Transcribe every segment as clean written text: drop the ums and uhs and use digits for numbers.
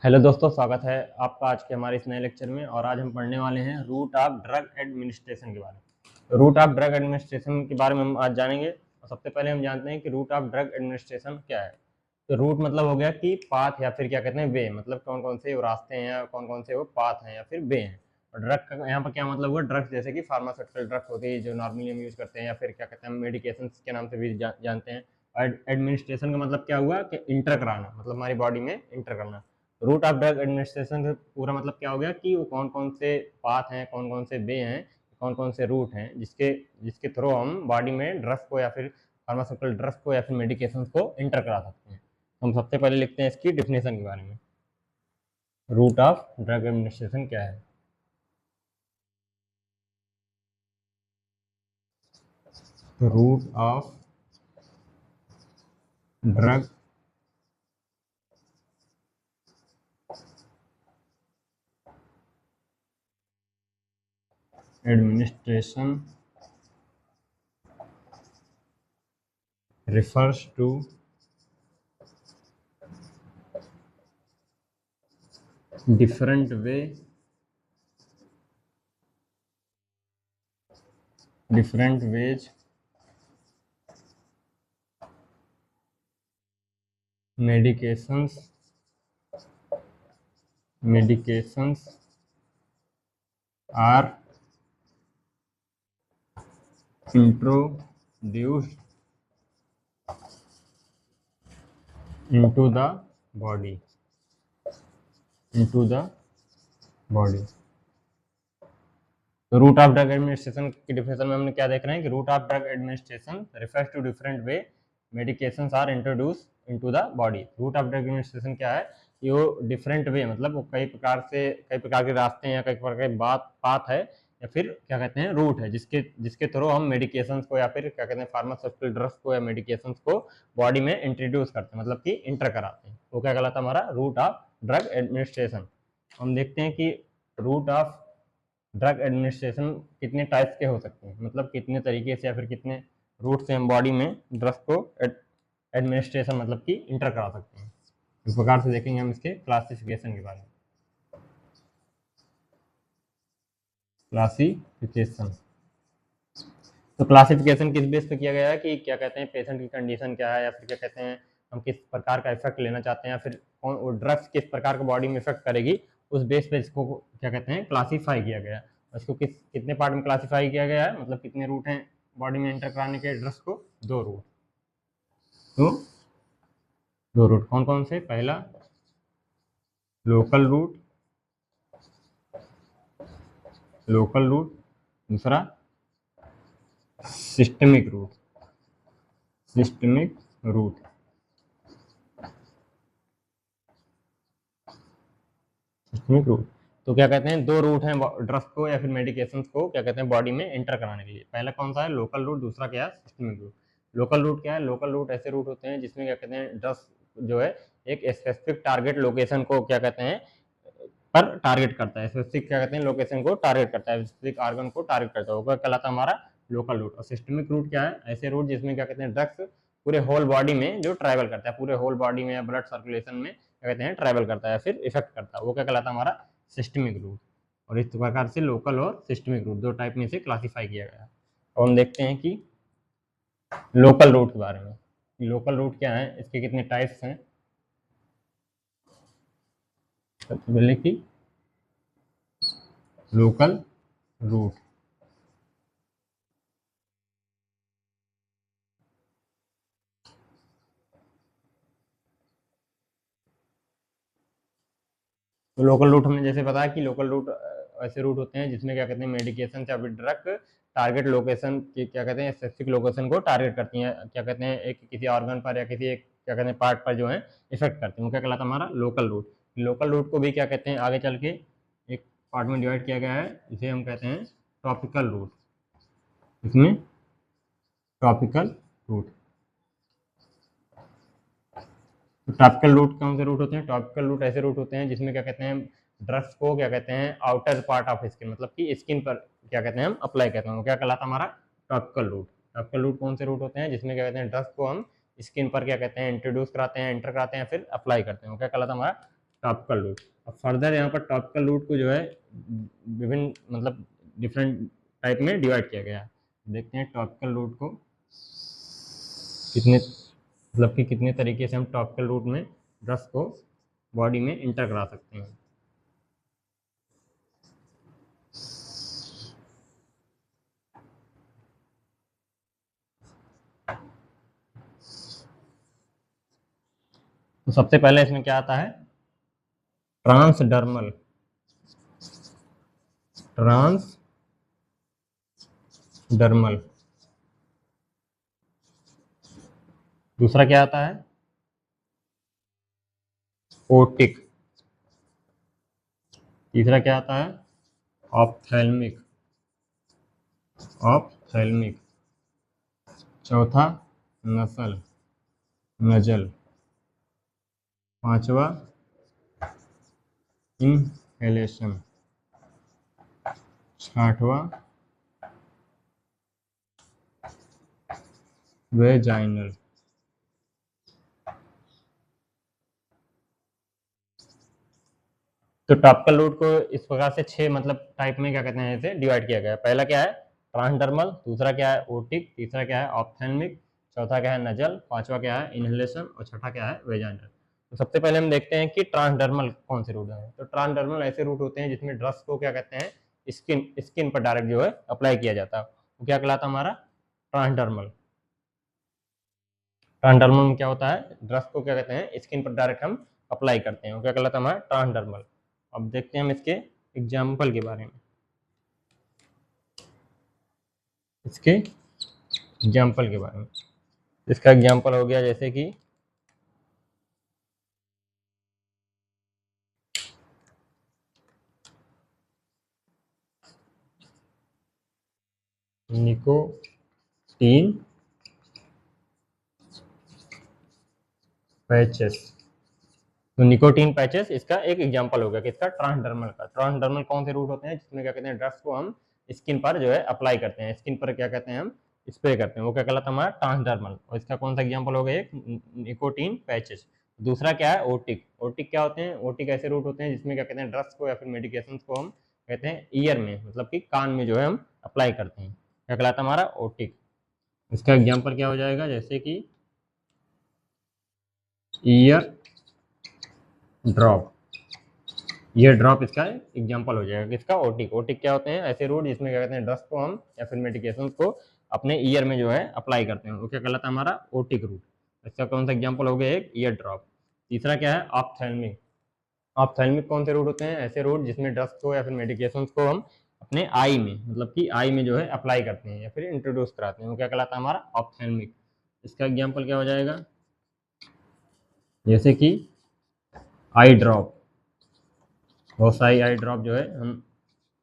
Hello दोस्तों, स्वागत है आपका आज के हमारे इस नए लेक्चर में। और आज हम पढ़ने वाले हैं रूट ऑफ ड्रग एडमिनिस्ट्रेशन के बारे में। रूट ऑफ ड्रग एडमिनिस्ट्रेशन के बारे में हम आज जानेंगे। और सबसे पहले हम जानते हैं कि रूट ऑफ ड्रग एडमिनिस्ट्रेशन क्या है। तो रूट मतलब हो गया कि पाथ या फिर क्या कहते हैं वे, मतलब कौन कौन से वो रास्ते हैं या कौन कौन से वो पाथ हैं या फिर वे हैं। और ड्रग का यहाँ पर क्या मतलब हुआ, ड्रग्स जैसे कि फार्मास्यूटिकल ड्रग्स होती है जो नॉर्मली हम यूज़ करते हैं, या फिर क्या कहते हैं मेडिकेशन के नाम से भी जानते हैं। और एडमिनिस्ट्रेशन का मतलब क्या हुआ कि इंटर कराना, मतलब हमारी बॉडी में इंटर करना। रूट ऑफ ड्रग एडमिनिस्ट्रेशन से पूरा मतलब क्या हो गया कि वो कौन कौन से पाथ हैं, कौन कौन से वे हैं, कौन कौन से रूट हैं जिसके जिसके थ्रू हम बॉडी में ड्रग्स को या फिर फार्मास्यूटिकल ड्रग्स को या फिर मेडिकेशन को इंटर करा सकते हैं। हम सबसे पहले लिखते हैं इसकी डिफिनेशन के बारे में। रूट ऑफ ड्रग एडमिनिस्ट्रेशन क्या है। Route of drug administration refers to different ways medications are introduced into the body तो रूट ऑफ ड्रग एडमिनिस्ट्रेशन की डिफिनेशन में हमने क्या देख रहे हैं कि route of drug administration refers to different way medications are introduce into the body. Route of drug administration क्या है कि वो डिफरेंट वे, मतलब वो कई प्रकार के रास्ते हैं या कई प्रकार के पाथ है या फिर क्या कहते हैं रूट है जिसके थ्रू हम मेडिकेशंस को या फिर क्या कहते हैं फार्मास्यूटिकल ड्रग्स को या मेडिकेशंस को बॉडी में इंट्रोड्यूस करते हैं, मतलब कि इंटर कराते हैं। वो क्या कहलाता है हमारा रूट ऑफ ड्रग एडमिनिस्ट्रेशन। हम देखते हैं कि रूट ऑफ ड्रग एडमिनिस्ट्रेशन कितने टाइप्स के हो सकते हैं, मतलब कितने तरीके से या फिर कितने रूट से हम बॉडी में ड्रग्स को एडमिनिस्ट्रेशन मतलब कि इंटर करा सकते हैं। इस प्रकार से देखेंगे हम इसके क्लासिफिकेशन के बारे में। क्लासिफिकेशन तो क्लासिफिकेशन किस बेस पे किया गया है कि क्या कहते हैं पेशेंट की कंडीशन क्या है, या फिर क्या कहते हैं हम किस प्रकार का इफेक्ट लेना चाहते हैं, या फिर कौन वो ड्रग्स किस प्रकार का बॉडी में इफेक्ट करेगी, उस बेस पे इसको क्या कहते हैं क्लासीफाई किया गया है। इसको कितने पार्ट में क्लासीफाई किया गया है, मतलब कितने रूट हैं बॉडी में एंटर कराने के ड्रग्स को, 2 रूट। तो 2 रूट कौन कौन से, पहला लोकल रूट, दूसरा सिस्टमिक रूट। तो क्या कहते हैं 2 रूट हैं ड्रग्स को या फिर मेडिकेशंस को क्या कहते हैं बॉडी में एंटर कराने के लिए। पहला कौन सा है, लोकल रूट, दूसरा क्या है, सिस्टमिक रूट। लोकल रूट क्या है, लोकल रूट ऐसे रूट होते हैं जिसमें क्या कहते हैं ड्रग्स जो है एक स्पेसिफिक टारगेट लोकेशन को क्या कहते हैं पर टारगेट करता है, स्पेसिफिक क्या कहते हैं लोकेशन को टारगेट करता है, स्पेसिफिक ऑर्गन को टारगेट करता है, वो क्या कहलाता है हमारा लोकल रूट। और सिस्टमिक रूट क्या है, ऐसे रूट जिसमें क्या कहते हैं ड्रग्स पूरे होल बॉडी में जो ट्रैवल करता है, पूरे होल बॉडी में या ब्लड सर्कुलेशन में क्या कहते हैं ट्रैवल करता है फिर इफेक्ट करता है, वो क्या कहलाता है हमारा सिस्टमिक रूट। और इस प्रकार से लोकल और सिस्टमिक रूट 2 टाइप में से क्लासीफाई किया गया है। और हम देखते हैं कि लोकल रूट के बारे में। लोकल रूट क्या है, इसके कितने टाइप्स हैं। सबसे पहले कि लोकल रूट, तो लोकल रूट हमने जैसे बताया कि लोकल रूट ऐसे रूट होते हैं जिसमें क्या कहते हैं मेडिकेशन या फिर ड्रग टारगेट लोकेशन की क्या कहते हैं स्पेसिफिक लोकेशन को टारगेट करती हैं, क्या कहते हैं एक किसी ऑर्गन पर या किसी एक क्या कहते हैं पार्ट पर जो है इफेक्ट करते हैं, वो क्या कहलाता है हमारा लोकल रूट। लोकल रूट को भी क्या कहते हैं आगे चल के एक पार्ट में डिवाइड किया गया है, इसे हम कहते हैं टॉपिकल रूट। इसमें टॉपिकल रूट, तो टॉपिकल रूट कौन से रूट होते हैं, टॉपिकल रूट ऐसे रूट होते हैं जिसमें क्या कहते हैं ड्रग्स को क्या कहते हैं आउटर पार्ट ऑफ स्किन, मतलब कि स्किन पर क्या कहते हैं हम अप्लाई करते हैं, क्या कहलाता है हमारा टॉपिकल रूट। टॉपिकल रूट कौन से रूट होते हैं जिसमें क्या कहते हैं ड्रग्स को हम स्किन पर क्या कहते हैं इंट्रोड्यूस कराते हैं, एंटर कराते हैं, फिर अप्लाई करते हैं, क्या कहलाता है हमारा टॉपिकल रूट। अब फर्दर यहाँ पर टॉपिकल रूट को जो है विभिन्न मतलब डिफरेंट टाइप में डिवाइड किया गया है। देखते हैं टॉपिकल रूट को कितने मतलब कि कितने तरीके से हम टॉपिकल रूट में ड्रग्स को बॉडी में इंटर करा सकते हैं। तो सबसे पहले इसमें क्या आता है, ट्रांसडर्मल। ट्रांसडर्मल। दूसरा क्या आता है, ओटिक। तीसरा क्या आता है, ऑप्थेल्मिक। ऑप्थेल्मिक। चौथा नसल, नजल। पांचवा इनहेलेशन। छठवा वेजाइनल। तो टॉपिकल रूट को इस प्रकार से 6 मतलब टाइप में क्या कहते हैं इसे डिवाइड किया गया है। पहला क्या है, ट्रांसडर्मल। दूसरा क्या है, ओटिक। तीसरा क्या है, ऑप्थेल्मिक। चौथा क्या है, नजल। पांचवा क्या है, इनहेलेशन। और छठा क्या है, वेजाइनल। तो सबसे पहले हम देखते हैं कि ट्रांसडर्मल कौन से रूट है। तो ट्रांसडर्मल ऐसे रूट होते हैं जिसमें ड्रग्स को क्या कहते हैं, स्किन पर डायरेक्ट जो है अप्लाई किया जाता है। वो क्या कहलाता है हमारा, ट्रांसडर्मल। ट्रांसडर्मल में क्या होता है, ड्रग्स को क्या कहते हैं स्किन पर डायरेक्ट हम अप्लाई करते हैं, वो क्या कहलाता है हमारा ट्रांसडर्मल। अब देखते हैं हम इसके एग्जाम्पल के बारे में। इसके एग्जाम्पल के बारे में, इसका एग्जाम्पल हो गया जैसे कि निकोटीन पैचेस। तो निकोटीन पैचेस इसका एक एग्जांपल हो गया किसका, ट्रांसडर्मल का। ट्रांसडर्मल कौन से रूट होते हैं जिसमें क्या कहते हैं ड्रग्स को हम स्किन पर जो है अप्लाई करते हैं, स्किन पर क्या कहते हैं हम स्प्रे करते हैं, वो क्या कहलाता है हमारा ट्रांसडर्मल। और इसका कौन सा एग्जांपल हो गया, एक निकोटीन पैचेस। दूसरा क्या है, ओटिक। ओटिक क्या होते हैं, ओटिक ऐसे रूट होते हैं जिसमें क्या कहते हैं ड्रग्स को या फिर मेडिकेशन को हम कहते हैं ईयर में मतलब कि कान में जो है हम अप्लाई करते हैं, क्या कहलाता है हमारा ओटिक। इसका एग्जाम्पल क्या हो जाएगा, जैसे कि ईयर ड्रॉप। ये ड्रॉप इसका एग्जांपल हो जाएगा किसका, ओटिक। ओटिक क्या होते हैं, ऐसे रूट जिसमें क्या कहते हैं ड्रग्स को हम या फिर मेडिकेशन को अपने ईयर में जो है अप्लाई करते हैं, वो क्या कहलाता है हमारा ओटिक रूट। इसका कौन सा एग्जांपल हो गया, एक ईयर ड्रॉप। तीसरा क्या है, ऑप्थेल्मिक। ऑप्थेल्मिक कौन से रूट होते हैं, ऐसे रूट जिसमें ड्रग्स को या फिर मेडिकेशन को हम अपने आई में मतलब कि आई में जो है अप्लाई करते हैं या फिर इंट्रोड्यूस कराते हैं, वो क्या कहलाता है हमारा ऑप्थेल्मिक। इसका एग्जाम्पल क्या हो जाएगा, जैसे कि आई ड्रॉप। बहुत सारी आई ड्रॉप जो है हम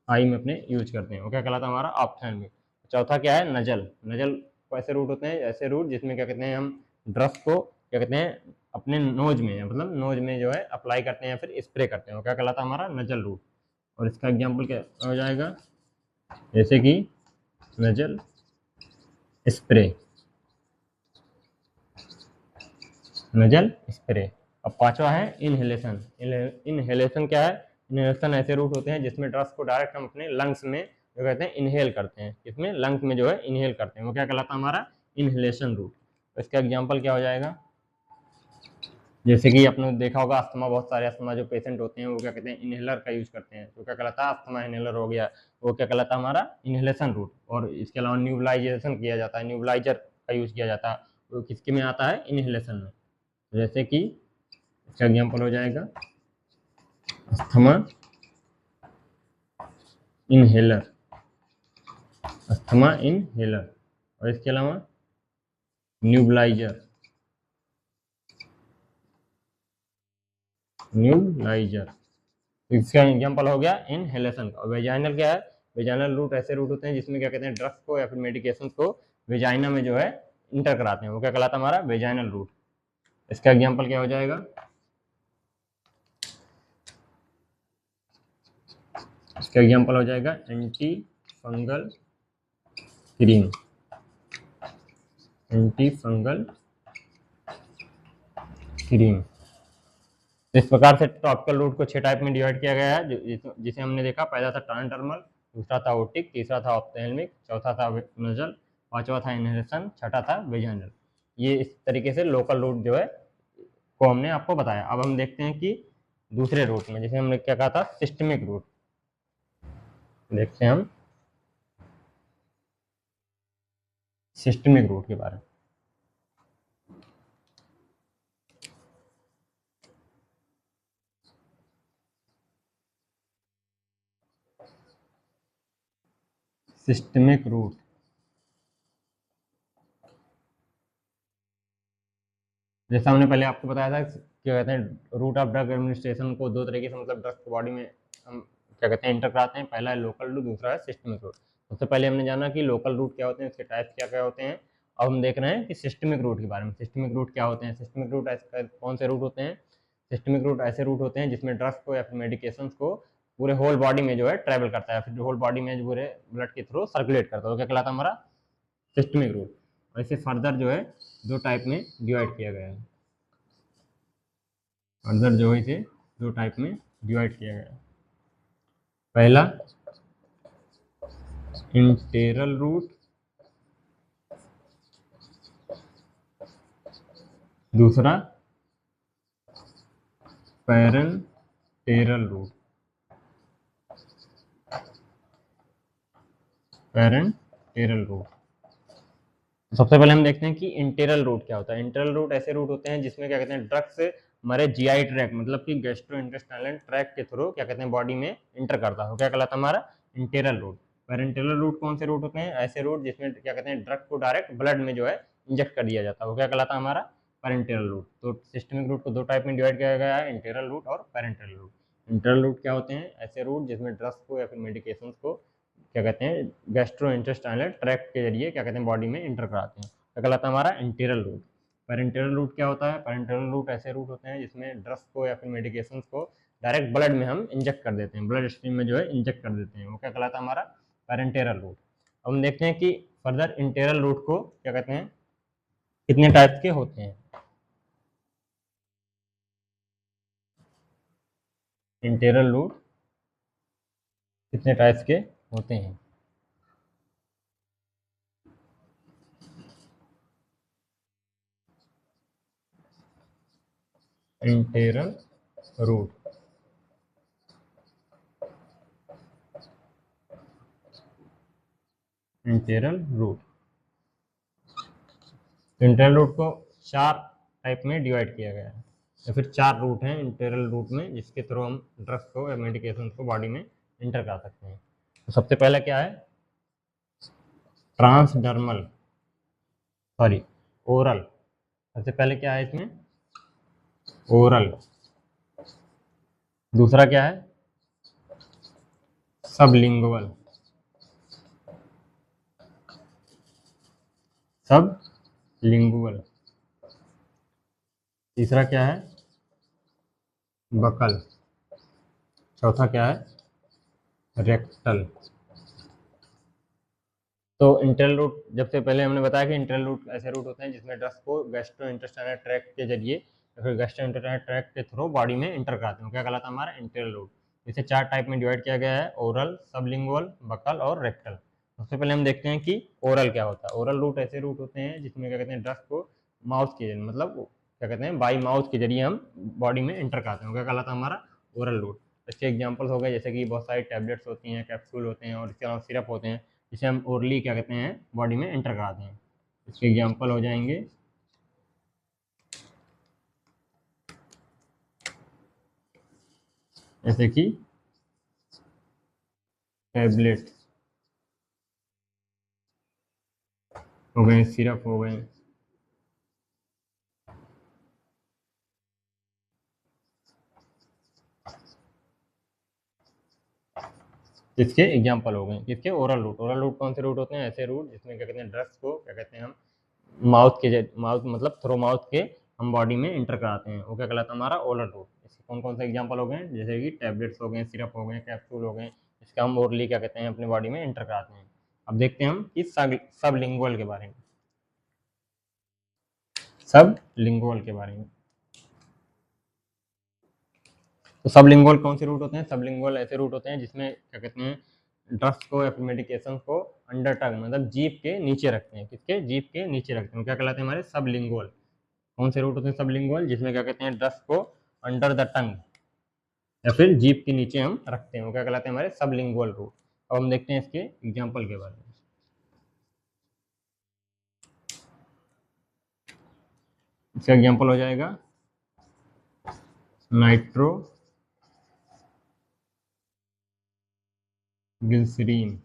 आई में अपने यूज करते हैं, वो क्या कहलाता है हमारा ऑप्थेल्मिक। चौथा क्या है, नजल। नजल ऐसे रूट होते हैं, ऐसे रूट जिसमें क्या कहते हैं हम ड्रग्स को क्या कहते हैं अपने नोज में मतलब नोज में जो है अप्लाई करते हैं या फिर स्प्रे करते हैं, वो क्या कहलाता है हमारा नजल रूट। और इसका एग्जाम्पल क्या हो जाएगा, जैसे कि नजल स्प्रे। Nasal spray. अब पांचवा है इनहेलेशन। इनहेलेशन क्या है, इनहेलेशन ऐसे रूट होते हैं जिसमें ड्रग्स को डायरेक्ट हम अपने लंग्स में जो कहते हैं इनहेल करते हैं, इसमें लंग्स में जो है इनहेल करते हैं, वो क्या कहलाता है हमारा इनहेलेशन रूट। तो इसका एग्जांपल क्या हो जाएगा, जैसे कि आपने देखा होगा अस्थमा, बहुत सारे अस्थमा जो पेशेंट होते हैं वो क्या कहते हैं इनहेलर का यूज करते हैं, तो क्या कहलाता है अस्थमा इनहेलर हो गया, वो क्या कहलाता है हमारा इनहेलेशन रूट। और इसके अलावा न्यूबलाइजेशन किया जाता है, न्यूबलाइजर का यूज किया जाता है, वो किसके में आता है, इनहेलेशन में। जैसे कि इसका एग्जाम्पल हो जाएगा अस्थमा इनहेलर। Asthma inhaler. और इसके अलावा न्यूबलाइजर। न्यूबलाइजर। इसका एग्जाम्पल हो गया इनहेलेशन का। वेजाइनल क्या है, वेजाइनल रूट ऐसे रूट होते हैं जिसमें क्या कहते हैं ड्रग्स को या फिर मेडिकेशन को वेजाइना में जो है इंटर कराते हैं, वो क्या कहलाता है हमारा वेजाइनल रूट। इसका एग्जाम्पल क्या हो जाएगा, इसका एग्जाम्पल हो जाएगा anti fungal cream. Anti fungal cream. तो इस प्रकार से टॉपिकल रूट को 6 टाइप में डिवाइड किया गया है, जिसे हमने देखा। पहला था ट्रांसडर्मल, दूसरा था ओटिक, तीसरा था ऑप्थेल्मिक, चौथा था नजल, पांचवा था इनहेलेशन, छठा था वेजाइनल। ये इस तरीके से लोकल रूट जो है को हमने आपको बताया। अब हम देखते हैं कि दूसरे रूट में, जैसे हमने क्या कहा था, सिस्टमिक रूट। देखते हैं हम सिस्टमिक रूट के बारे में। सिस्टमिक रूट, जैसा हमने पहले आपको बताया था, क्या कहते हैं, रूट ऑफ ड्रग एडमिनिस्ट्रेशन को दो तरीके से, मतलब ड्रग्स को बॉडी में हम क्या कहते हैं इंटर कराते हैं। पहला है लोकल रूट, दूसरा है सिस्टमिक रूट। सबसे पहले हमने जाना कि लोकल रूट क्या होते हैं, उसके टाइप्स क्या क्या होते हैं। अब हम देख रहे हैं कि सिस्टमिक रूट के बारे में। सिस्टमिक रूट क्या होते हैं? सिस्टमिक रूट ऐसे कौन से रूट होते हैं? सिस्टमिक रूट ऐसे रूट होते हैं जिसमें ड्रग्स को या फिर मेडिकेशन को पूरे होल बॉडी में जो है ट्रेवल करता है, फिर होल बॉडी में जो पूरे ब्लड के थ्रू सर्कुलेट करता है, वो क्या कहलाता है? हमारा सिस्टमिक रूट। और इसे फर्दर जो है दो टाइप में डिवाइड किया गया है। फर्दर जो है इसे दो टाइप में डिवाइड किया गया है। पहला इंटेरल रूट, दूसरा पैरेंटेरल रूट। पैरेंटेरल रूट, सबसे पहले हम देखते हैं कि इंटेरल रूट क्या होता है। इंटेरल रूट ऐसे रूट होते हैं जिसमें क्या कहते हैं ड्रग्स हमारे जीआई ट्रैक, मतलब कि गैस्ट्रो इंटेस्टाइनल ट्रैक के थ्रू क्या कहते हैं बॉडी में इंटर करता है, क्या कहलाता है? हमारा इंटेरल रूट। पैरेंटेरल रूट कौन से रूट होते हैं? ऐसे रूट जिसमें क्या कहते हैं ड्रग को डायरेक्ट ब्लड में जो है इंजेक्ट कर दिया जाता है, वो क्या कहलाता है? हमारा पैरेंटेरल रूट। तो सिस्टमिक रूट को दो टाइप में डिवाइड किया गया है, इंटेरल रूट और पैरेंटेरल रूट। इंटेरल रूट क्या होते हैं? ऐसे रूट जिसमें ड्रग्स को या फिर मेडिकेशन को क्या कहते हैं गैस्ट्रो इंटेस्टाइनल ट्रैक के जरिए क्या कहते हैं बॉडी में इंटर कराते हैं, क्या कहलाता है? हमारा इंटेरल रूट। पैरेंटेरल रूट क्या होता है? पैरेंटेरल रूट ऐसे रूट होते हैं जिसमें ड्रग्स को या फिर मेडिकेशन को डायरेक्ट ब्लड में हम इंजेक्ट कर देते हैं, ब्लड स्ट्रीम में जो है इंजेक्ट कर देते हैं, वो क्या कहलाता है? हमारा पैरेंटेरल रूट। अब हम देखते हैं कि फर्दर इंटेरल रूट को क्या कहते हैं, कितने टाइप के होते हैं। इंटेरल रूट कितने टाइप्स के होते हैं? इंटेरल रूट, इंटेरल रूट, इंटेरल रूट को चार टाइप में डिवाइड किया गया है, या फिर चार रूट हैं इंटेरल रूट में जिसके थ्रू हम ड्रग्स को या मेडिकेशन को बॉडी में इंटर कर सकते हैं। तो सबसे पहला क्या है? Transdermal, sorry oral. सबसे पहले क्या है इसमें? ओरल। दूसरा क्या है? Sublingual, sublingual. तीसरा क्या है? बकल। चौथा क्या है? रेक्टल। तो इंटेरल रूट, जब से पहले हमने बताया कि इंटेरल रूट ऐसे रूट होते हैं जिसमें ड्रग्स को गैस्ट्रो इंटेस्टाइनल ट्रैक के जरिए या फिर गैस्ट्रो इंटेस्टाइनल ट्रैक के थ्रू बॉडी में इंटर कराते हैं, क्या कहलाता है? हमारा इंटेरल रूट। इसे चार टाइप में डिवाइड किया गया है, ओरल, सबलिंगुअल, बकल और रेक्टल। सबसे पहले हम देखते हैं कि ओरल क्या होता है। ओरल रूट ऐसे रूट होते हैं जिसमें क्या कहते हैं ड्रग्स को माउथ के जरिए, मतलब क्या कहते हैं बाई माउथ के जरिए हम बॉडी में इंटर कराते हैं, क्या कहलाता है? हमारा ओरल रूट। इसके एग्जाम्पल्स हो गए जैसे कि बहुत सारी टैबलेट्स होती हैं, कैप्सूल होते हैं और इसके अलावा सिरप होते हैं, जिसे हम ओरली क्या कहते हैं बॉडी में एंटर कराते हैं। इसके एग्जाम्पल हो जाएंगे जैसे कि टैबलेट हो गए, सिरप हो गए। इसके एग्जाम्पल हो गए किसके? Oral route. ओरल रूट कौन से रूट होते हैं? ऐसे रूट जिसमें क्या कहते हैं ड्रग्स को क्या कहते हैं हम माउथ मतलब थ्रू माउथ के हम बॉडी में इंटर कराते हैं, वो क्या कहलाता है? हमारा ओरल रूट। इसके कौन कौन से एग्जाम्पल हो गए? जैसे कि टैबलेट्स हो गए, सिरप हो गए, कैप्सूल हो गए, इसका हम ओरली क्या कहते हैं अपने बॉडी में इंटर कराते हैं। अब देखते हैं हम कि सब लिंगुअल के बारे में। सब लिंगुअल के बारे में तो सबलिंगुअल कौन से रूट होते हैं? सबलिंगुअल ऐसे रूट होते हैं जिसमें क्या कहते हैं, ड्रग्स को या फिर मेडिकेशन को अंडर टंग मतलब जीभ के नीचे रखते हैं। किसके? जीभ के नीचे रखते हैं। क्या कहलाते हैं हमारे? सबलिंगुअल। कौन से रूट होते हैं सबलिंगुअल? जिसमें क्या कहते हैं, ड्रग्स को अंडर द टंग या फिर जीभ के नीचे हम रखते हैं, वो क्या कहलाते हैं हमारे? Sublingual route. अब हम देखते हैं इसके एग्जाम्पल के बारे में। इसका एग्जाम्पल हो जाएगा nitroglycerin.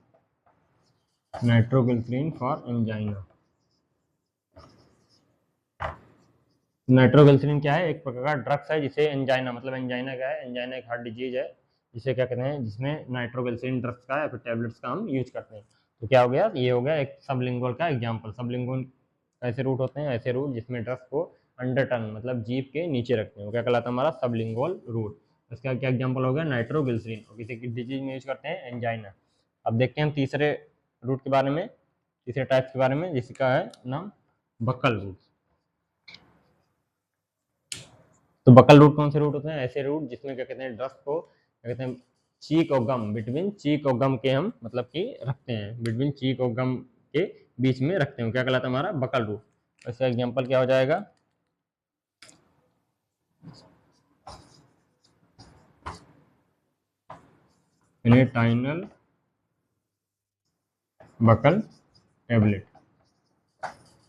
Nitroglycerin for angina. Nitroglycerin क्या है? एक प्रकार का ड्रग्स है जिसे एंजाइना, मतलब एंजाइना क्या है? एंजाइना एक हार्ट डिजीज है जिसे क्या कहते हैं, जिसमें नाइट्रोग्लिसरीन ड्रग्स का या फिर टैबलेट्स का हम यूज करते हैं। तो क्या हो गया? ये हो गया एक सबलिंगुअल का एग्जाम्पल। सबलिंगुअल ऐसे रूट होते हैं, ऐसे रूट जिसमें ड्रग्स को अंडर टंग मतलब जीभ के नीचे रखते हैं, वो क्या कहलाता है? हमारा सबलिंगुअल रूट। इसका क्या एग्जाम्पल हो गया? नाइट्रोग्लिसरीन। और किसी की डिजीज में यूज करते हैं? एंजाइना। अब देखते हैं हम तीसरे रूट के बारे में, तीसरे टाइप के बारे में, जिसका है नाम बक्कल रूट। तो बकल रूट कौन से रूट होते हैं? ऐसे रूट जिसमें क्या कहते हैं, ड्रग्स को क्या कहते हैं, चीक और गम, बिटवीन चीक और गम के हम मतलब कि रखते हैं, बिटवीन चीक और गम के बीच में रखते हैं, क्या कहलाता है? हमारा बकल रूट। इसका एग्जाम्पल क्या हो जाएगा? Fentanyl buccal tablet.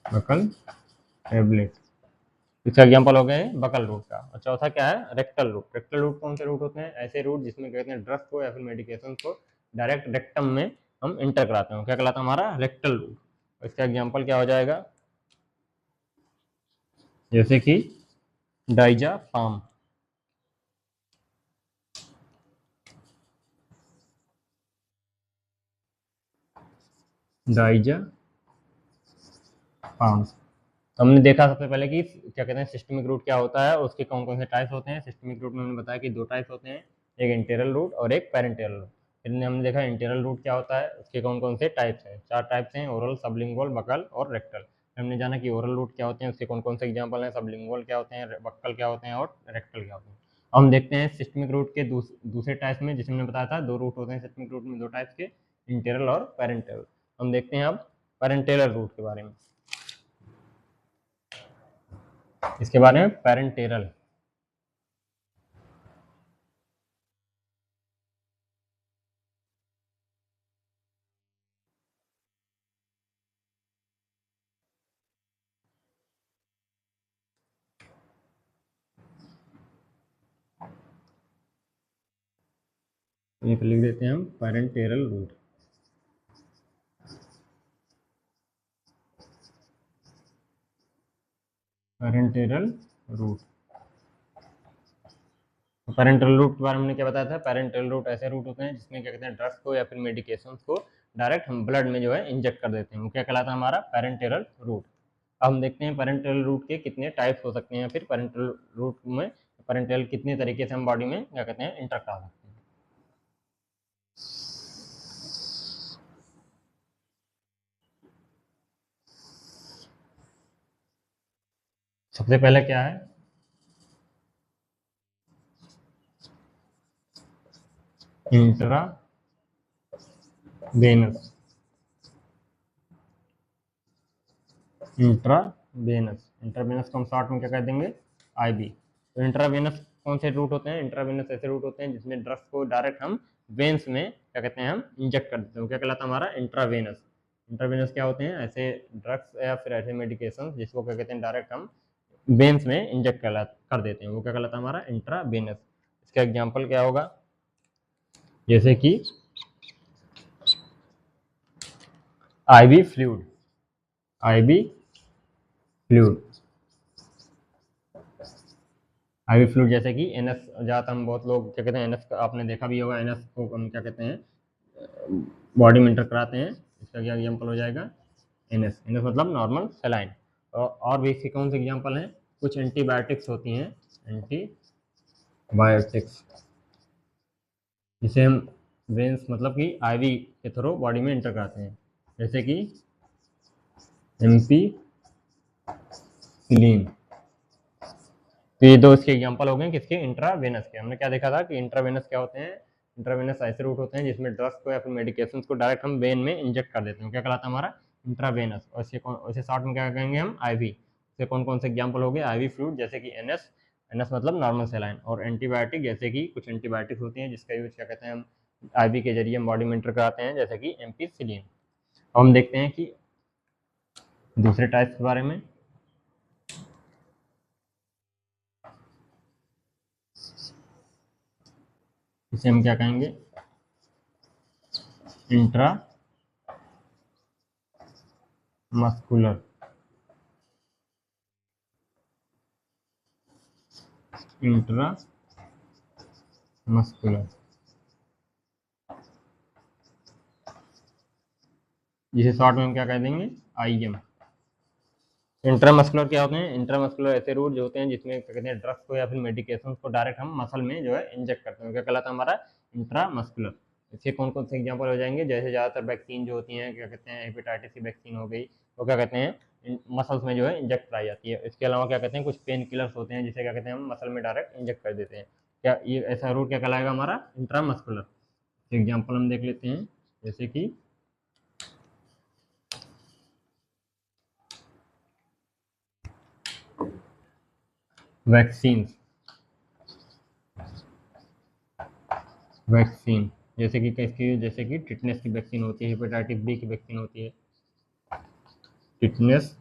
Buccal tablet. इसका एग्जाम्पल हो गए बकल रूट का। और चौथा क्या है? Rectal route. रेक्टल रूट कौन से रूट होते हैं? ऐसे रूट जिसमें कहते हैं ड्रग्स को या फिर मेडिकेशन को डायरेक्ट रेक्टम में हम इंटर कराते हैं, क्या कहलाता है? हमारा रेक्टल रूट। इसका एग्जाम्पल क्या हो जाएगा? जैसे कि डाइजापाम। डाइजापाम। तो हमने देखा सबसे पहले कि क्या कहते हैं, सिस्टमिक रूट क्या होता है, उसके कौन कौन से टाइप्स होते हैं। सिस्टमिक रूट में हमने बताया कि दो टाइप्स होते हैं, एक इंटीरियल रूट और एक पेरेंटियल रूट। फिर हमने देखा इंटीरियल रूट क्या होता है, उसके कौन कौन से टाइप्स हैं। चार टाइप्स हैं, ओरल, सबलिंगुअल, बकल और रेक्टल। हमने जाना कि ओरल रूट क्या होते हैं, उसके कौन कौन से एग्जाम्पल हैं, सबलिंगुअल क्या होते हैं, बक्कल क्या होते हैं और रेक्टल क्या होते हैं। अब हम देखते हैं सिस्टमिक रूट के दूसरे टाइप्स में, जिसमें हमने बताया था दो रूट होते हैं सिस्टमिक रूट में, दो टाइप्स के, इंटीरियल और पेरेंटियल। हम देखते हैं अब पेरेंटेलर रूट के बारे में। इसके बारे में पेरेंटेरल। ये पे लिख देते हैं हम पेरेंटेरल रूट। पेरेंटेरल रूट। पेरेंटल रूट के बारे में हमने क्या बताया था? पेरेंटल रूट ऐसे रूट होते हैं जिसमें क्या कहते हैं, ड्रग्स को या फिर मेडिकेशन को डायरेक्ट हम ब्लड में जो है इंजेक्ट कर देते हैं, वो क्या कहलाता है? हमारा पेरेंटेरल रूट। अब हम देखते हैं पेरेंटल रूट के कितने टाइप्स हो सकते हैं, फिर पेरेंटल रूट में पेरेंटल कितने तरीके से हम बॉडी में क्या कहते हैं, इंटर करा सकते हैं। सबसे पहले क्या है? इंट्रावेनस। इंट्रावेनस। इंट्रावेनस को हम शॉर्ट में क्या कह देंगे? आईबी। तो इंट्रावेनस कौन से रूट होते हैं? इंट्रावेनस ऐसे रूट होते हैं जिसमें ड्रग्स को डायरेक्ट हम वेन्स में क्या कहते हैं, हम इंजेक्ट कर देते हैं, क्या कहलाता है? हमारा इंट्रावेनस। इंट्रावेनस क्या होते हैं? ऐसे ड्रग्स या फिर ऐसे मेडिकेशन जिसको क्या कहते हैं, डायरेक्ट हम वेन्स में इंजेक्ट कर देते हैं, वो क्या कहलाता है? हमारा इंट्रावेनस। इसका एग्जाम्पल क्या होगा? जैसे कि IV fluid. IV fluid. IV fluid जैसे कि एनएस, ज़्यादातर हम बहुत लोग क्या कहते हैं, एनएस आपने देखा भी होगा, एनएस को हम क्या कहते हैं, बॉडी में इंटर कराते हैं। इसका क्या एग्जाम्पल हो जाएगा? एनएस। एनएस मतलब नॉर्मल सेलाइन। और भी इसके कौन से एग्जाम्पल हैं? कुछ एंटीबायोटिक्स होती हैं, एंटीबायोटिक्स, जिसे हम वेंस मतलब कि आईवी के थ्रू बॉडी में इंटर कराते हैं, जैसे कि एम्पीसिलिन। तो ये दो इसके एग्जांपल हो गए किसके, इंट्रावेनस के। हमने क्या देखा था कि इंट्रावेनस क्या होते हैं, इंट्रावेनस ऐसे रूट होते हैं जिसमें ड्रग्स को या फिर मेडिकेशंस को डायरेक्ट हम वेन में इंजेक्ट कर देते हैं, क्या कहलाता है हमारा, इंट्रावेनस। और इसे शॉर्ट में क्या कहेंगे हम, आईवी। इसके कौन कौन से एग्जाम्पल हो गए, आईवी फ्लूइड जैसे कि एनएस, एनएस मतलब नॉर्मल सेलाइन, और एंटीबायोटिक जैसे कि कुछ एंटीबायोटिक्स होती हैं जिसका यूज क्या कहते हैं हम आईवी के जरिए हम बॉडी में इंटर कराते हैं, जैसे कि एम्पिसिलिन। अब हम देखते हैं कि दूसरे टाइप्स के बारे में। इसे हम क्या कहेंगे, इंट्रा मस्कुलर, इंट्रा मस्कुलर, जिसे शॉर्ट में हम क्या कह देंगे, आईएम। इंट्रामस्कुलर क्या होते हैं, इंट्रामस्कुलर ऐसे रूट जो होते हैं जिसमें क्या कहते हैं ड्रग्स को या फिर मेडिकेशन को डायरेक्ट हम मसल में जो है इंजेक्ट करते हैं, क्या कहलाता है हमारा, इंट्रामस्कुलर। इसके कौन कौन से एग्जांपल हो जाएंगे, जैसे ज़्यादातर वैक्सीन जो होती हैं, क्या कहते हैं हेपेटाइटिस की वैक्सीन हो गई, वो क्या कहते हैं मसल्स में जो है इंजेक्ट कराई जाती है। इसके अलावा क्या कहते हैं कुछ पेन किलर्स होते हैं जिसे क्या कहते हैं हम मसल में डायरेक्ट इंजेक्ट कर देते हैं, क्या ये ऐसा रूट क्या कहलाएगा हमारा, इंट्रामस्कुलर। एग्जाम्पल हम देख लेते हैं, जैसे कि वैक्सीन, वैक्सीन जैसे कि किसकी, जैसे कि टिटनेस की वैक्सीन होती है, हेपेटाइटिस बी की वैक्सीन होती है, टिटनेस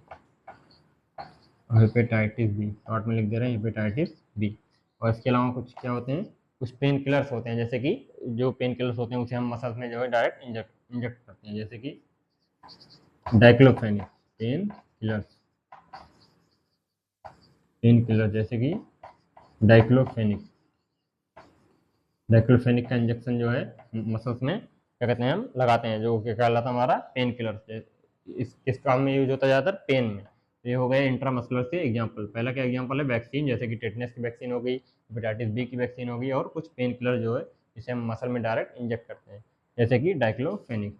और हेपेटाइटिस बी, शॉर्ट में लिख दे रहे हैं हेपेटाइटिस बी। और इसके अलावा कुछ क्या होते हैं, कुछ पेन किलर्स होते हैं, जैसे कि जो पेन किलर्स होते हैं उसे हम मसल्स में जो है डायरेक्ट इंजेक्ट करते हैं, जैसे कि diclofenac pain killers, pain killer जैसे कि डाइक्लोफेनिक, डाइक्लोफेनिक का इंजेक्शन जो है मसल्स में क्या कहते हैं हम लगाते हैं, जो क्या कहलाता है हमारा पेन किलर। इस काम में यूज होता है ज़्यादातर पेन में। ये हो गए इंट्रामस्कुलर के एग्जांपल। पहला क्या एग्जांपल है, वैक्सीन जैसे कि टेटनस की वैक्सीन हो गई, हेपेटाइटिस बी की वैक्सीन हो गई, और कुछ पेन किलर जो है जिसे हम मसल में डायरेक्ट इंजेक्ट करते हैं, जैसे कि डाइक्लोफेनिक।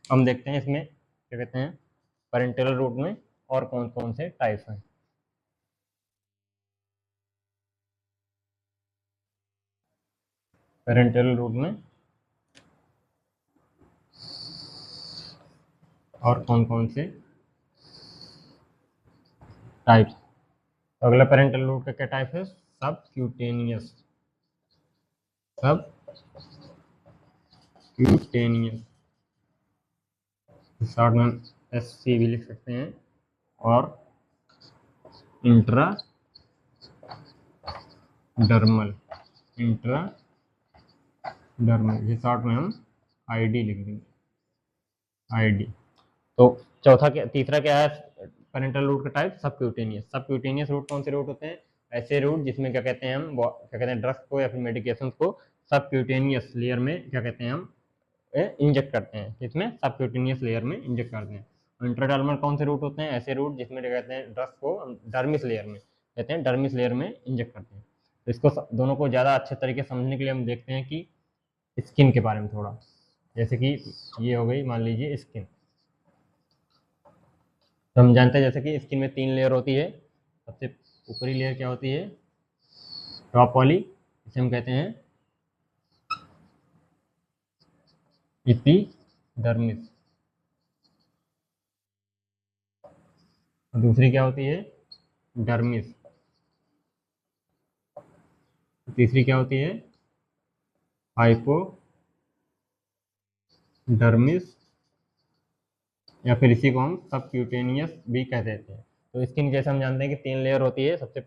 हम देखते हैं इसमें क्या कहते हैं पेरेंटल रूट में और कौन कौन से टाइप्स हैं। पेरेंटल रूट में और कौन कौन से टाइप्स। अगला पेरेंटल रूट का क्या टाइप है, सब क्यूटेनियस, सब क्यूटेनियस, शॉर्ट में एस सी भी लिख सकते हैं, और intra dermal, intra dermal, short में हम आईडी लिख देंगे, आईडी। तो चौथा क्या, तीसरा क्या है पेरेंटल रूट का टाइप, सब क्यूटेनियस। सब क्यूटेनियस रूट कौन से रूट होते हैं, ऐसे रूट जिसमें क्या कहते हैं हम क्या कहते हैं ड्रग्स को या फिर मेडिकेशन को सब क्यूटेनियस लेयर में क्या कहते हैं हम इंजेक्ट करते हैं, किसमें, सबक्यूटेनियस लेयर में इंजेक्ट करते हैं। इंट्राडर्मल कौन से रूट होते हैं, ऐसे रूट जिसमें क्या कहते हैं ड्रग्स को डर्मिस लेयर में कहते हैं, डर्मिस लेयर में इंजेक्ट करते हैं। तो इसको दोनों को ज़्यादा अच्छे तरीके से समझने के लिए हम देखते हैं कि स्किन के बारे में थोड़ा, जैसे कि ये हो गई मान लीजिए स्किन। तो हम जानते हैं जैसे कि स्किन में 3 लेयर होती है। सबसे ऊपरी लेयर क्या होती है, टॉप वाली, इसे हम कहते हैं एपिडर्मिस। दूसरी क्या होती है, डर्मिस। तीसरी क्या होती है, हाइपोडर्मिस, या फिर इसी को हम सबक्यूटेनियस भी कह देते हैं। तो स्किन जैसे हम जानते हैं कि 3 लेयर होती है। सबसे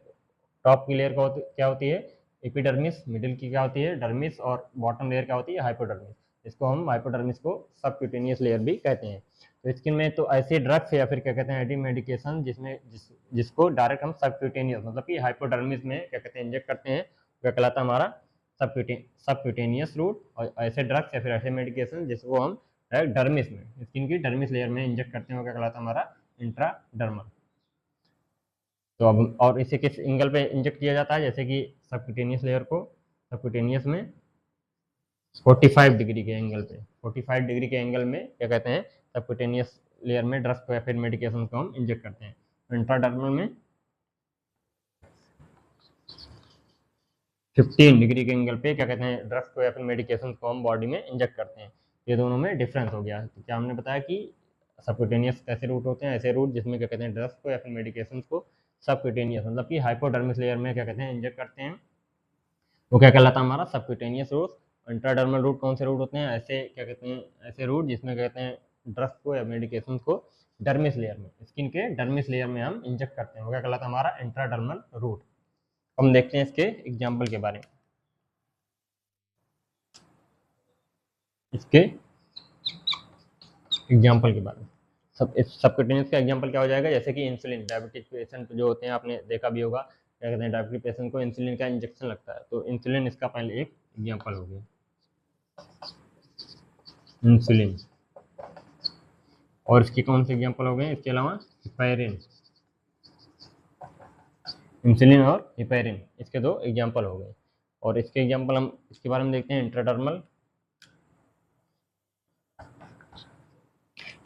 टॉप की लेयर क्या होती है, एपिडर्मिस, मिडिल की क्या होती है, डर्मिस, और बॉटम लेयर क्या होती है, हाइपोडर्मिस। इसको हम हाइपोडर्मिस को सबक्यूटेनियस लेयर भी कहते हैं। तो स्किन में तो ऐसे ड्रग्स या फिर क्या कहते हैं एंटी मेडिकेशन जिसको डायरेक्ट हम सबक्यूटेनियस मतलब कि हाइपोडर्मिस में क्या कहते हैं इंजेक्ट करते हैं, क्या कहलाता है हमारा सबक्यूटेनियस रूट। और ऐसे ड्रग्स या फिर ऐसे मेडिकेशन जिसको हम डर्मिस में, स्किन की डर्मिस लेयर में इंजेक्ट करते हैं, क्या कहलाता है हमारा इंट्राडर्मल। तो अब और इसे किस एंगल पे इंजेक्ट किया जाता है, जैसे कि सबक्यूटेनियस लेयर को सबक्यूटेनियस में 45 डिग्री के एंगल पे, 45 डिग्री के एंगल में क्या कहते हैं सबक्यूटेनियस लेयर में ड्रग्स को या फिर मेडिकेशन को हम इंजेक्ट करते हैं। इंट्राडर्मल में 15 डिग्री के एंगल पे क्या कहते हैं ड्रग्स को या फिर मेडिकेशन को हम बॉडी में इंजेक्ट करते हैं। ये दोनों में डिफरेंस हो गया। तो क्या हमने बताया कि सबक्यूटेनियस ऐसे रूट होते हैं, ऐसे रूट जिसमें क्या कहते हैं ड्रग्स को या फिर मेडिकेशन को सबक्यूटेनियस मतलब कि हाइपोडर्मिस लेयर में क्या कहते हैं इंजेक्ट करते हैं, वो क्या कहलाता है हमारा सबक्यूटेनियस रूट। इंट्राडर्मल रूट कौन से रूट होते हैं, ऐसे क्या कहते हैं ऐसे रूट जिसमें कहते हैं ड्रग्स को या मेडिकेशन को डर्मिस लेयर में, स्किन के डर्मिस लेयर में हम इंजेक्ट करते हैं, वो क्या कहलाता है हमारा इंट्राडर्मल रूट। हम देखते हैं इसके एग्जाम्पल के बारे में। इसके एग्जाम्पल के बारे में सबक्यूटेनियस का एग्जाम्पल क्या हो जाएगा, जैसे कि इंसुलिन। डायबिटीज पेशेंट जो होते हैं आपने देखा भी होगा, क्या कहते हैं डायबिटीज पेशेंट को इंसुलिन का इंजेक्शन लगता है, तो इंसुलिन इसका पहले एक एग्जाम्पल हो गया, इंसुलिन। और इसकी कौन से एग्जाम्पल हो गए इसके अलावा, हिपैरिन। इंसुलिन और हिपैरिन इसके दो एग्जाम्पल हो गए। और इसके एग्जाम्पल हम इसके बारे में देखते हैं इंट्राडर्मल।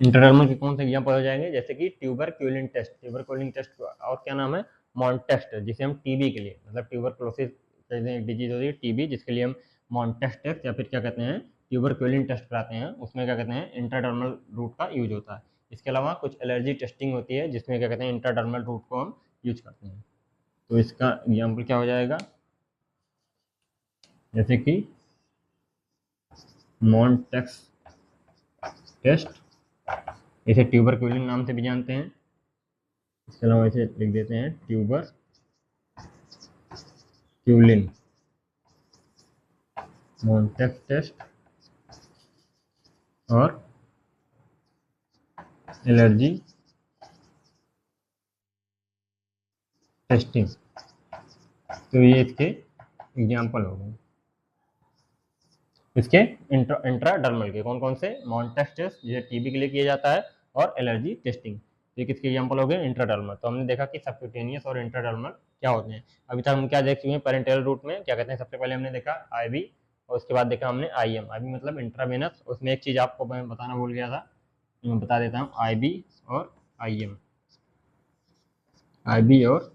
इंट्राडर्मल के कौन से एग्जाम्पल हो जाएंगे, जैसे कि ट्यूबरक्यूलिन टेस्ट। ट्यूबरक्यूलिन टेस्ट और क्या नाम है, मॉन्टेस्ट, जिसे हम टीबी के लिए मतलब ट्यूबरक्लोसिस एक डिजीज होती है टीबी, जिसके लिए हम मॉन्टेस्ट टेस्ट या फिर क्या कहते हैं ट्यूबरक्यूलिन टेस्ट कराते हैं, उसमें क्या कहते हैं इंट्राडर्मल रूट का यूज होता है। इसके अलावा कुछ एलर्जी टेस्टिंग होती है जिसमें क्या कहते हैं इंट्राडर्मल रूट को हम यूज करते हैं। तो इसका एग्जाम्पल क्या हो जाएगा, जैसे कि मॉन्टेस्ट टेस्ट, इसे ट्यूबरक्यूलिन नाम से भी जानते हैं। इसके अलावा इसे लिख देते हैं ट्यूबरक्यूलिन मॉन्टेस्ट टेस्ट और एलर्जी टेस्टिंग। तो ये इसके एग्जाम्पल हो गए। इसके इंट्राडर्मल के कौन कौन से, मॉन्टेस्ट टेस्ट जिसे टीबी के लिए किया जाता है, और एलर्जी टेस्टिंग। ये किसके एग्जाम्पल हो गए, इंट्राडर्मल। तो हमने देखा कि सबक्यूटेनियस और इंट्राडर्मल क्या होते हैं। अभी तक हम क्या देख चुके हैं, पेरेंटल रूट में क्या कहते हैं, सबसे पहले हमने देखा आईवी, और उसके बाद देखा हमने आईएम। आईवी मतलब इंट्रावेनस। उसमें एक चीज आपको मैं बताना भूल गया था, मैं बता देता हूँ, आईबी और आईएम। आईबी और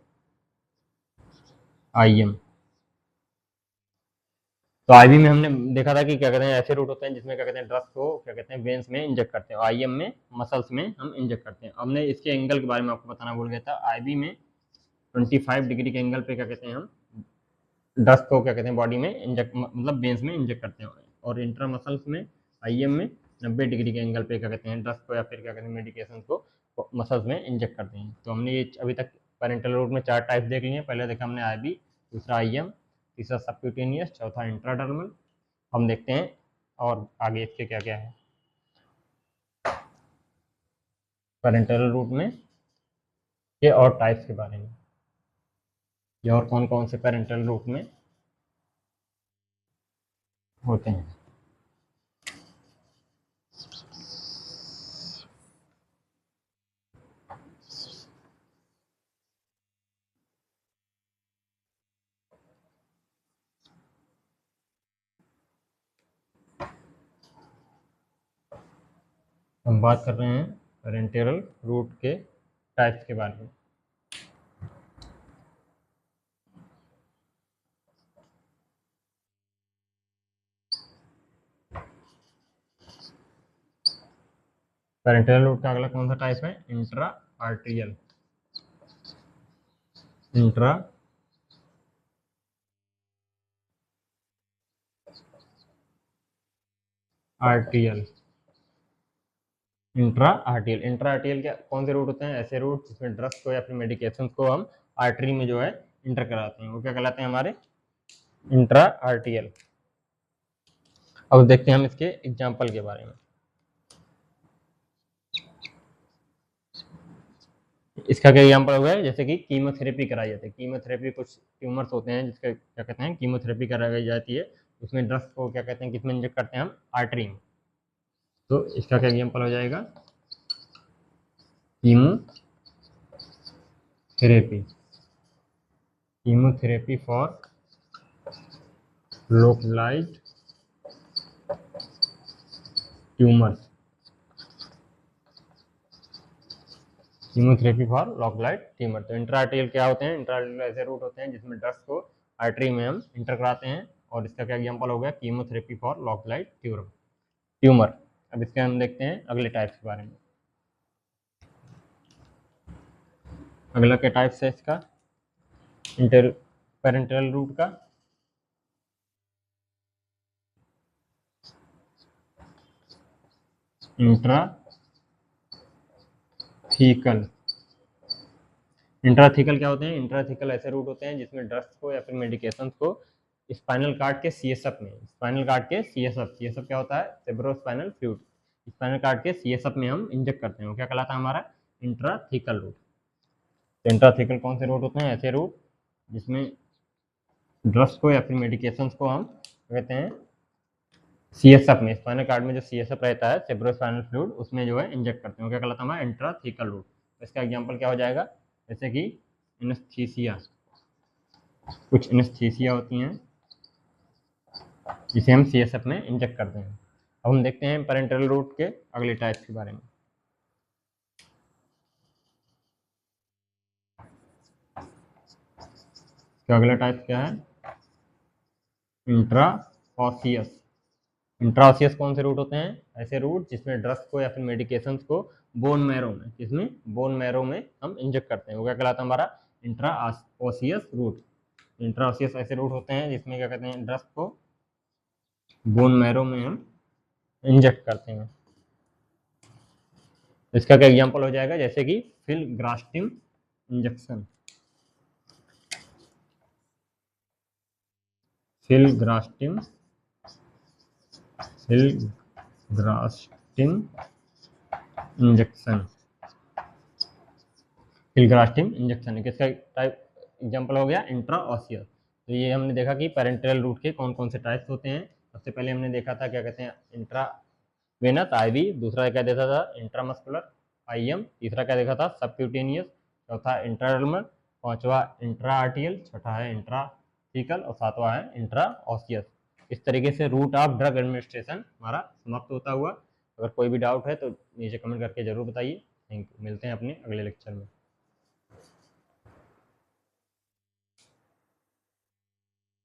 आईएम। तो आईवी में हमने देखा था कि क्या कहते हैं ऐसे रूट होते हैं जिसमें क्या कहते हैं ड्रग्स को क्या कहते हैं वेन्स में इंजेक्ट करते हैं, आईएम में मसल्स में हम इंजेक्ट करते हैं। हमने इसके एंगल के बारे में आपको बताना भूल गया था। आईवी में 25 डिग्री के एंगल पे क्या कहते हैं हम ड्रग्स को क्या कहते हैं बॉडी में इंजेक्ट मतलब वेन्स में इंजेक्ट करते हैं। और इंट्रा मसल्स में आईएम में 90 डिग्री के एंगल पे क्या कहते हैं ड्रग्स को या फिर क्या कहते हैं मेडिकेशन को मसल्स में इंजेक्ट करते हैं। तो हमने ये अभी तक पेरेंटल रूट में 4 टाइप देख लिए हैं। पहले देखा हमने आईवी, दूसरा आईएम, तीसरा सबक्यूटेनियस, चौथा इंट्राडर्मल। हम देखते हैं और आगे इसके क्या क्या है पेरेंटल रूट में ये और टाइप्स के बारे में, ये और कौन कौन से पेरेंटल रूट में होते हैं। हम बात कर रहे हैं पेरेंटल रूट के टाइप्स के बारे में। पेरेंटल रूट का अगला कौन सा टाइप है, इंट्रा आर्टियल। इंट्रा आर्टियल। इंट्रा आर्टियल। इंट्रा आर्टियल क्या कौन से रूट होते हैं, ऐसे रूट जिसमें ड्रग्स को या फिर मेडिकेशन को हम आर्टरी में जो है इंटर कराते हैं, वो क्या कहलाते हैं हमारे इंट्रा आर्टियल। अब देखते हैं हम इसके एग्जाम्पल के बारे में। इसका क्या एग्जाम्पल हो गया, जैसे कि कीमोथेरेपी कराई जाती है। कीमोथेरेपी कुछ ट्यूमर्स होते हैं जिसका क्या कहते हैं कीमोथेरेपी कराई जाती है, उसमें ड्रग्स को क्या कहते हैं किसमें इंजेक्ट करते हैं हम, आर्टरी में। तो इसका क्या एग्जाम्पल हो जाएगा, chemotherapy. Chemotherapy for localised tumours. Chemotherapy for localised tumour. तो इंट्राआर्टियल क्या होते हैं, इंट्राआर्टियल ऐसे रूट होते हैं जिसमें ड्रग्स को आर्टरी में हम इंटर कराते हैं, और इसका क्या एग्जाम्पल हो गया, कीमोथेरेपी फॉर लोकलाइट ट्यूमर। अब इसके हम देखते हैं अगले टाइप्स के बारे में। अगला क्या टाइप्स है इसका, पेरेंटल रूट का। इंट्राथीकल क्या होते हैं, इंट्राथीकल ऐसे रूट होते हैं जिसमें ड्रग्स को या फिर मेडिकेशन को स्पाइनल कार्ड के सीएसएफ में, स्पाइनल कार्ड के सीएसएफ क्या होता है, सेरेब्रोस्पाइनल फ्लूइड, स्पाइनल कार्ड के सीएसएफ में हम इंजेक्ट करते हैं, वो क्या कहलाता है हमारा इंट्राथीकल रूट। तो इंट्राथीकल कौन से रूट होते हैं, ऐसे रूट जिसमें ड्रग्स को या फिर मेडिकेशंस को हम कहते हैं सीएसएफ में, स्पाइनल कार्ड में जो सीएसएफ रहता है सेरेब्रोस्पाइनल फ्लूइड, उसमें जो है इंजेक्ट करते हैं, वो क्या कहलाता है हमारा इंट्राथीकल रूट। इसका एग्जांपल क्या हो जाएगा, जैसे कि एनेस्थीसिया, कुछ एनेस्थीसिया होती हैं जिसे हम सीएसएफ में इंजेक्ट करते हैं। अब हम देखते हैं पेरेंटल रूट के अगले टाइप्स के बारे में। तो अगला टाइप क्या है, इंट्राऑसियस। इंट्राऑसियस कौन से रूट होते हैं, ऐसे रूट जिसमें ड्रग्स को या फिर मेडिकेशंस को बोन मैरो में, जिसमें बोन मैरो में हम इंजेक्ट करते हैं, वो क्या कहलाता है हमारा इंट्राऑसियस रूट। इंट्राऑसियस ऐसे रूट होते हैं जिसमें क्या कहते हैं ड्रग्स को बोन मैरो में हम इंजेक्ट करते हैं। इसका क्या एग्जांपल हो जाएगा, जैसे कि फिलग्रास्टिन इंजेक्शन, फिलग्रास्टिन इंजेक्शन, फिलग्रास्टिन इंजेक्शन किसका टाइप एग्जांपल हो गया, इंट्राऑसियस। तो ये हमने देखा कि पेरेंटल रूट के कौन कौन से टाइप्स होते हैं। सबसे पहले हमने देखा था क्या कहते हैं इंट्रावेनस आईवी, दूसरा क्या देखा था इंट्रामस्कुलर आईएम, तीसरा क्या देखा था सबक्यूटेनियस, चौथा इंट्राडर्मल, पांचवा इंट्राआर्टियल, छठा है इंट्राथीकल और सातवां है इंट्राऑसियस। इस तरीके से रूट ऑफ ड्रग एडमिनिस्ट्रेशन हमारा समाप्त होता हुआ। अगर कोई भी डाउट है तो नीचे कमेंट करके जरूर बताइए। थैंक यू, मिलते हैं अपने अगले लेक्चर में।